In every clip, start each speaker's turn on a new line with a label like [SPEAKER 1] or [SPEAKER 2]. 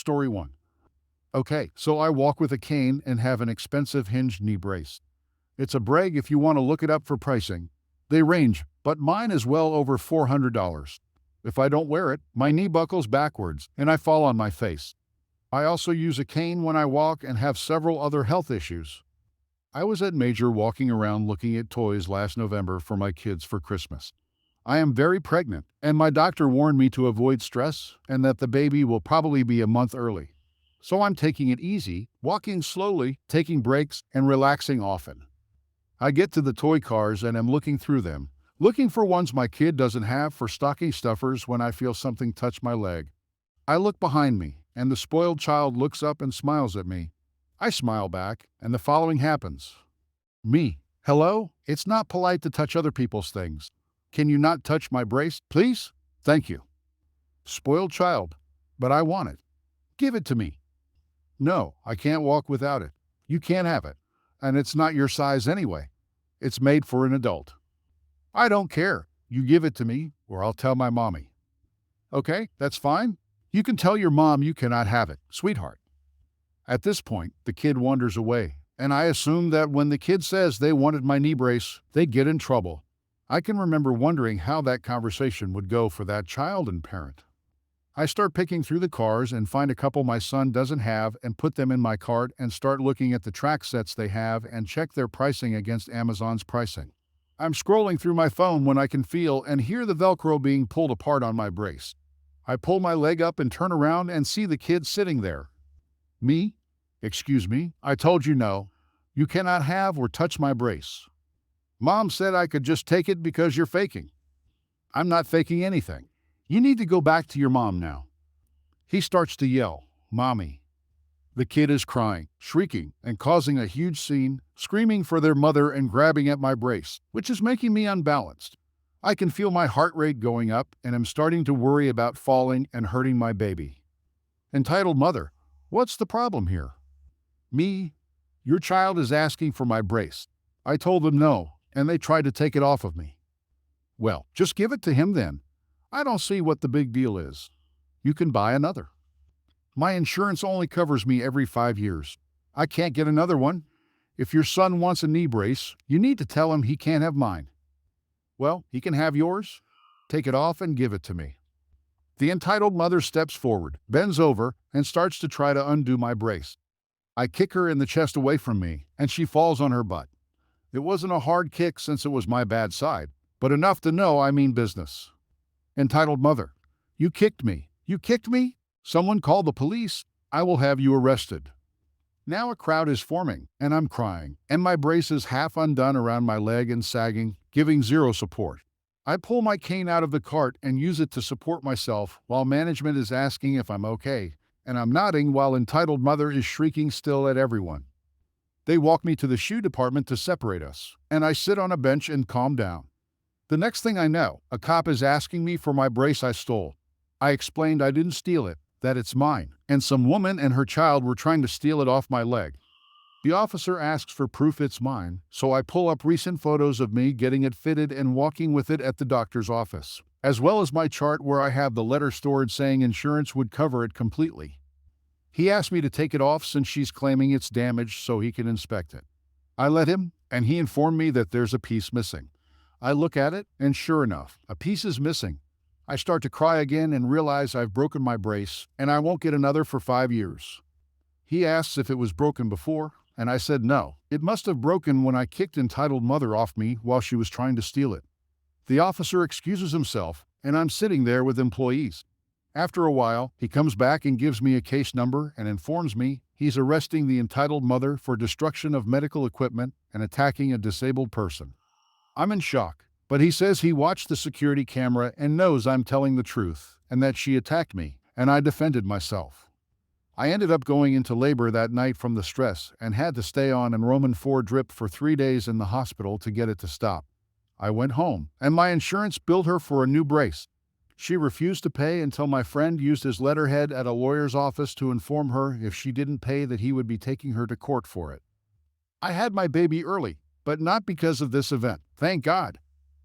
[SPEAKER 1] Story 1. Okay, so I walk with a cane and have an expensive hinged knee brace. It's a brag if you want to look it up for pricing. They range, but mine is well over $400. If I don't wear it, my knee buckles backwards and I fall on my face. I also use a cane when I walk and have several other health issues. I was at Major walking around looking at toys last November for my kids for Christmas. I am very pregnant, and my doctor warned me to avoid stress and that the baby will probably be a month early. So I'm taking it easy, walking slowly, taking breaks, and relaxing often. I get to the toy cars and am looking through them, looking for ones my kid doesn't have for stocking stuffers when I feel something touch my leg. I look behind me, and the spoiled child looks up and smiles at me. I smile back, and the following happens. Me. Hello? It's not polite to touch other people's things. Can you not touch my brace, please? Thank you. Spoiled child. But I want it. Give it to me. No, I can't walk without it. You can't have it. And it's not your size anyway. It's made for an adult. I don't care. You give it to me, or I'll tell my mommy. Okay, that's fine. You can tell your mom you cannot have it, sweetheart. At this point, the kid wanders away, and I assume that when the kid says they wanted my knee brace, they get in trouble. I can remember wondering how that conversation would go for that child and parent. I start picking through the cars and find a couple my son doesn't have and put them in my cart and start looking at the track sets they have and check their pricing against Amazon's pricing. I'm scrolling through my phone when I can feel and hear the Velcro being pulled apart on my brace. I pull my leg up and turn around and see the kid sitting there. Me? Excuse me, I told you no. You cannot have or touch my brace. Mom said I could just take it because you're faking. I'm not faking anything. You need to go back to your mom now. He starts to yell, Mommy. The kid is crying, shrieking, and causing a huge scene, screaming for their mother and grabbing at my brace, which is making me unbalanced. I can feel my heart rate going up and am starting to worry about falling and hurting my baby. Entitled mother, what's the problem here? Me? Your child is asking for my brace. I told them no, and they tried to take it off of me. Well, just give it to him then. I don't see what the big deal is. You can buy another. My insurance only covers me every 5 years. I can't get another one. If your son wants a knee brace, you need to tell him he can't have mine. Well, he can have yours. Take it off and give it to me. The entitled mother steps forward, bends over, and starts to try to undo my brace. I kick her in the chest away from me, and she falls on her butt. It wasn't a hard kick since it was my bad side, but enough to know I mean business. Entitled mother, you kicked me. You kicked me? Someone call the police. I will have you arrested. Now a crowd is forming, and I'm crying, and my brace is half undone around my leg and sagging, giving zero support. I pull my cane out of the cart and use it to support myself while management is asking if I'm okay, and I'm nodding while entitled mother is shrieking still at everyone. They walk me to the shoe department to separate us, and I sit on a bench and calm down. The next thing I know, a cop is asking me for my brace I stole. I explained I didn't steal it, that it's mine, and some woman and her child were trying to steal it off my leg. The officer asks for proof it's mine, so I pull up recent photos of me getting it fitted and walking with it at the doctor's office, as well as my chart where I have the letter stored saying insurance would cover it completely. He asked me to take it off since she's claiming it's damaged so he can inspect it. I let him, and he informed me that there's a piece missing. I look at it, and sure enough, a piece is missing. I start to cry again and realize I've broken my brace, and I won't get another for 5 years. He asks if it was broken before, and I said no. It must have broken when I kicked entitled mother off me while she was trying to steal it. The officer excuses himself, and I'm sitting there with employees. After a while, he comes back and gives me a case number and informs me he's arresting the entitled mother for destruction of medical equipment and attacking a disabled person. I'm in shock, but he says he watched the security camera and knows I'm telling the truth and that she attacked me, and I defended myself. I ended up going into labor that night from the stress and had to stay on Enroman 4 drip for 3 days in the hospital to get it to stop. I went home, and my insurance billed her for a new brace. She refused to pay until my friend used his letterhead at a lawyer's office to inform her if she didn't pay that he would be taking her to court for it. I had my baby early, but not because of this event, thank God.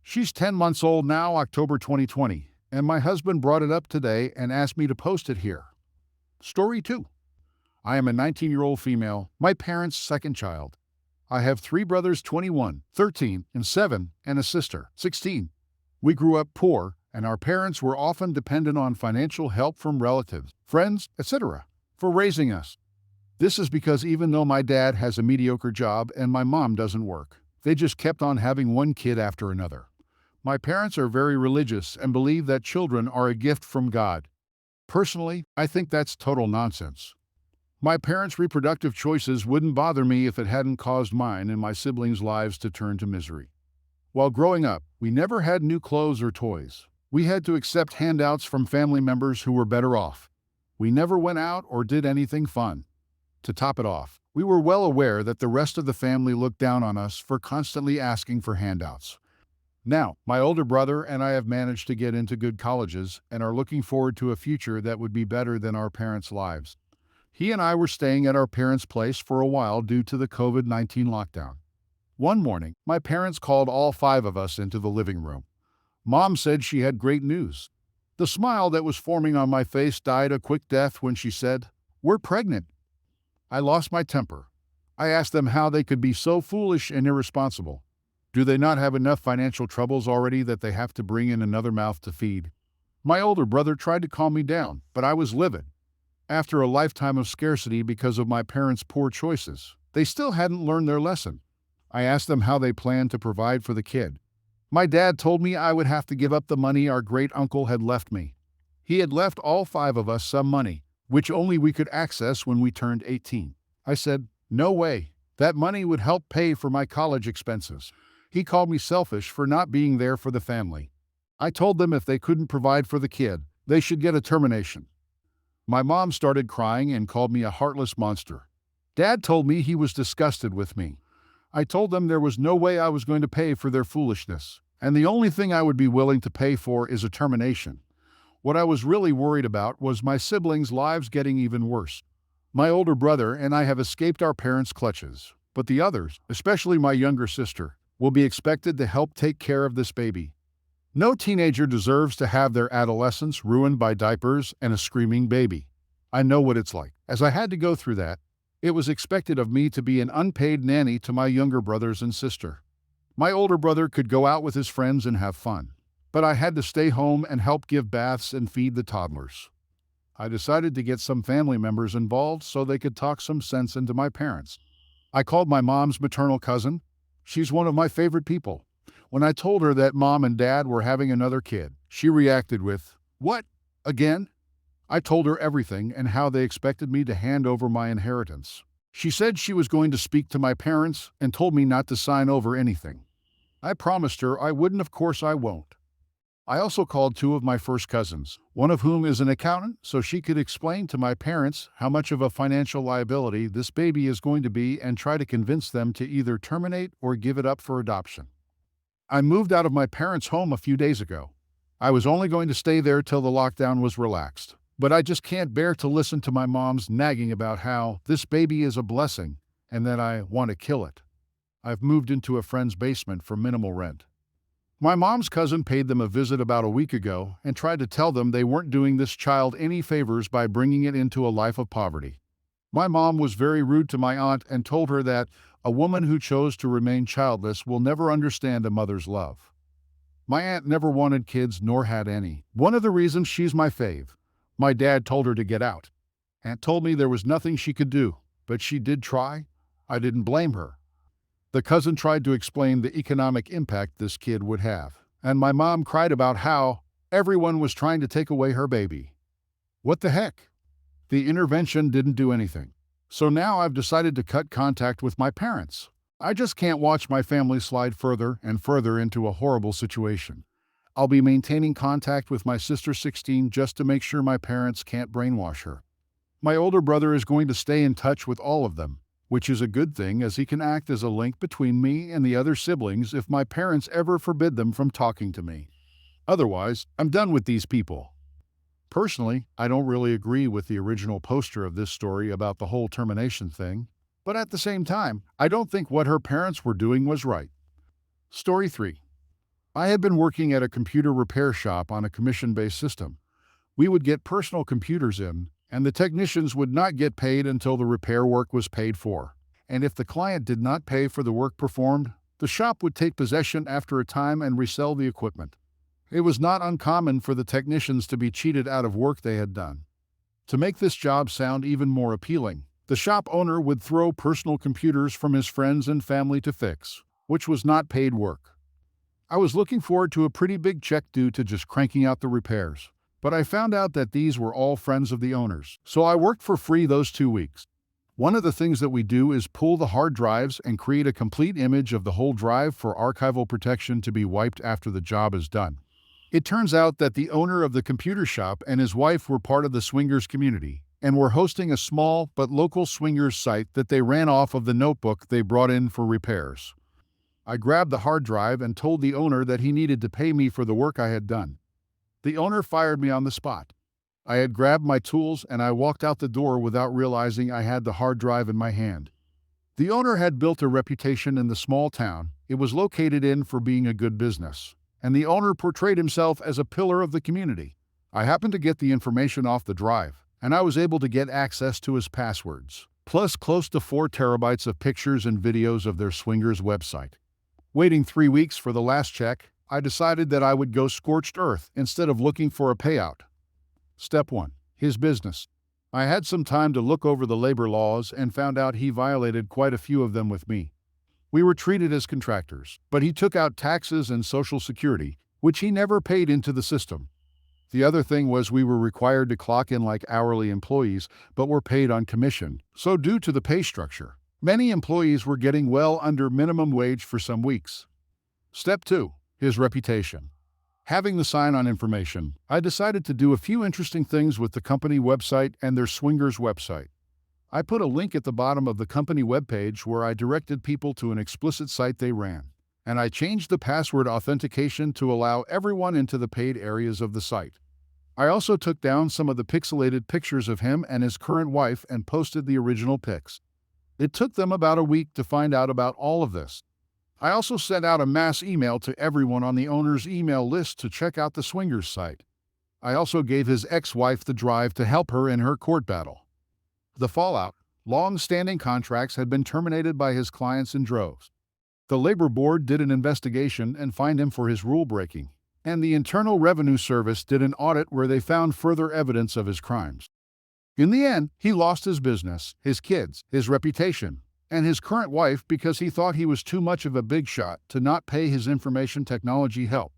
[SPEAKER 1] She's 10 months old now, October 2020, and my husband brought it up today and asked me to post it here. Story 2. I am a 19-year-old female, my parents' second child. I have three brothers 21, 13, and 7, and a sister 16. We grew up poor, and our parents were often dependent on financial help from relatives, friends, etc., for raising us. This is because even though my dad has a mediocre job and my mom doesn't work, they just kept on having one kid after another. My parents are very religious and believe that children are a gift from God. Personally, I think that's total nonsense. My parents' reproductive choices wouldn't bother me if it hadn't caused mine and my siblings' lives to turn to misery. While growing up, we never had new clothes or toys. We had to accept handouts from family members who were better off. We never went out or did anything fun. To top it off, we were well aware that the rest of the family looked down on us for constantly asking for handouts. Now, my older brother and I have managed to get into good colleges and are looking forward to a future that would be better than our parents' lives. He and I were staying at our parents' place for a while due to the COVID-19 lockdown. One morning, my parents called all five of us into the living room. Mom said she had great news. The smile that was forming on my face died a quick death when she said, "We're pregnant." I lost my temper. I asked them how they could be so foolish and irresponsible. Do they not have enough financial troubles already that they have to bring in another mouth to feed? My older brother tried to calm me down, but I was livid. After a lifetime of scarcity because of my parents' poor choices, they still hadn't learned their lesson. I asked them how they planned to provide for the kid. My dad told me I would have to give up the money our great-uncle had left me. He had left all five of us some money, which only we could access when we turned 18. I said, "No way. That money would help pay for my college expenses." He called me selfish for not being there for the family. I told them if they couldn't provide for the kid, they should get a termination. My mom started crying and called me a heartless monster. Dad told me he was disgusted with me. I told them there was no way I was going to pay for their foolishness, and the only thing I would be willing to pay for is a termination. What I was really worried about was my siblings' lives getting even worse. My older brother and I have escaped our parents' clutches, but the others, especially my younger sister, will be expected to help take care of this baby. No teenager deserves to have their adolescence ruined by diapers and a screaming baby. I know what it's like, as I had to go through that. It was expected of me to be an unpaid nanny to my younger brothers and sister. My older brother could go out with his friends and have fun, but I had to stay home and help give baths and feed the toddlers. I decided to get some family members involved so they could talk some sense into my parents. I called my mom's maternal cousin. She's one of my favorite people. When I told her that mom and dad were having another kid, she reacted with, "What? Again?" I told her everything and how they expected me to hand over my inheritance. She said she was going to speak to my parents and told me not to sign over anything. I promised her I wouldn't, of course I won't. I also called two of my first cousins, one of whom is an accountant, so she could explain to my parents how much of a financial liability this baby is going to be and try to convince them to either terminate or give it up for adoption. I moved out of my parents' home a few days ago. I was only going to stay there till the lockdown was relaxed, but I just can't bear to listen to my mom's nagging about how this baby is a blessing and that I want to kill it. I've moved into a friend's basement for minimal rent. My mom's cousin paid them a visit about a week ago and tried to tell them they weren't doing this child any favors by bringing it into a life of poverty. My mom was very rude to my aunt and told her that a woman who chose to remain childless will never understand a mother's love. My aunt never wanted kids nor had any. One of the reasons she's my fave. My dad told her to get out. Aunt told me there was nothing she could do, but she did try. I didn't blame her. The cousin tried to explain the economic impact this kid would have, and my mom cried about how everyone was trying to take away her baby. What the heck? The intervention didn't do anything. So now I've decided to cut contact with my parents. I just can't watch my family slide further and further into a horrible situation. I'll be maintaining contact with my sister 16 just to make sure my parents can't brainwash her. My older brother is going to stay in touch with all of them, which is a good thing as he can act as a link between me and the other siblings if my parents ever forbid them from talking to me. Otherwise, I'm done with these people. Personally, I don't really agree with the original poster of this story about the whole termination thing, but at the same time, I don't think what her parents were doing was right. Story 3. I had been working at a computer repair shop on a commission-based system. We would get personal computers in, and the technicians would not get paid until the repair work was paid for. And if the client did not pay for the work performed, the shop would take possession after a time and resell the equipment. It was not uncommon for the technicians to be cheated out of work they had done. To make this job sound even more appealing, the shop owner would throw personal computers from his friends and family to fix, which was not paid work. I was looking forward to a pretty big check due to just cranking out the repairs, but I found out that these were all friends of the owners, so I worked for free those 2 weeks. One of the things that we do is pull the hard drives and create a complete image of the whole drive for archival protection to be wiped after the job is done. It turns out that the owner of the computer shop and his wife were part of the swingers community and were hosting a small but local swingers site that they ran off of the notebook they brought in for repairs. I grabbed the hard drive and told the owner that he needed to pay me for the work I had done. The owner fired me on the spot. I had grabbed my tools and I walked out the door without realizing I had the hard drive in my hand. The owner had built a reputation in the small town it was located in for being a good business, and the owner portrayed himself as a pillar of the community. I happened to get the information off the drive, and I was able to get access to his passwords, plus close to 4 terabytes of pictures and videos of their swingers website. Waiting 3 weeks for the last check, I decided that I would go scorched earth instead of looking for a payout. Step 1. His business. I had some time to look over the labor laws and found out he violated quite a few of them with me. We were treated as contractors, but he took out taxes and Social Security, which he never paid into the system. The other thing was we were required to clock in like hourly employees, but were paid on commission. So due to the pay structure, many employees were getting well under minimum wage for some weeks. Step 2. His reputation. Having the sign-on information, I decided to do a few interesting things with the company website and their swingers website. I put a link at the bottom of the company webpage where I directed people to an explicit site they ran, and I changed the password authentication to allow everyone into the paid areas of the site. I also took down some of the pixelated pictures of him and his current wife and posted the original pics. It took them about a week to find out about all of this. I also sent out a mass email to everyone on the owner's email list to check out the swingers site. I also gave his ex-wife the drive to help her in her court battle. The fallout: long-standing contracts had been terminated by his clients in droves. The labor board did an investigation and fined him for his rule-breaking, and the Internal Revenue Service did an audit where they found further evidence of his crimes. In the end, he lost his business, his kids, his reputation, and his current wife because he thought he was too much of a big shot to not pay his information technology help.